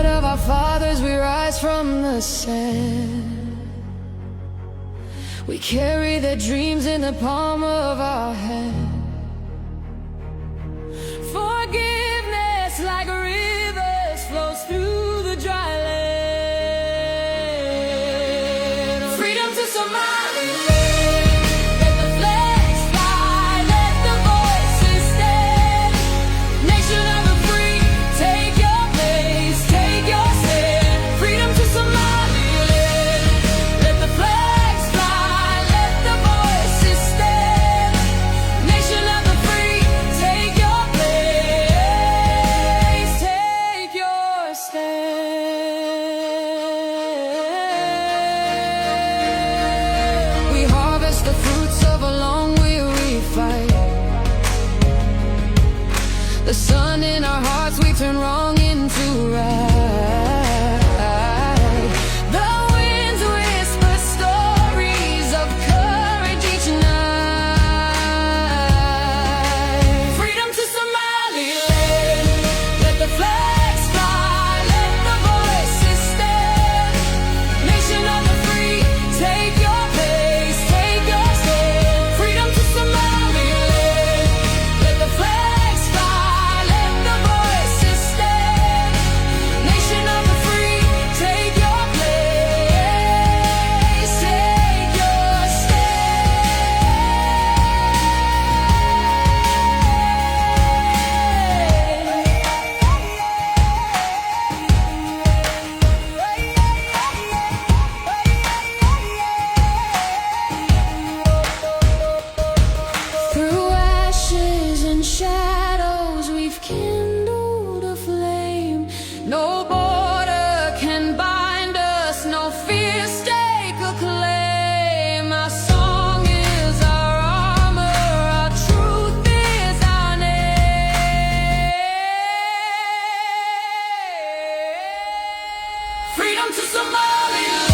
blood of our fathers we rise from the sand. We carry their dreams in the palm of our hand. Forgiveness like rivers flows through the dry land. Freedom to Somaliland. Let the flags fly, let the voices stand. Nation of the free, take your place, take your stand. Freedom to Somaliland. Let the flags fly, let the voices stand. Nation of the free, take your place, take your stand. We harvest the fruits of a long weary fight. The sun in our hearts, we turn wrong into right. The winds whisper stories of courage each night. Freedom to Somaliland. Let the flags fly, let the voices stand. Nation of the free, take your place, take your stand. Freedom to Somaliland. Let the flags fly, let the voices stand. Nation of the free, take your place, take your stand. Through ashes and shadows we've kindled a flame. No border can bind us, no fear stake or claim. Our song is our armor, our truth is our name. Freedom to Somaliland.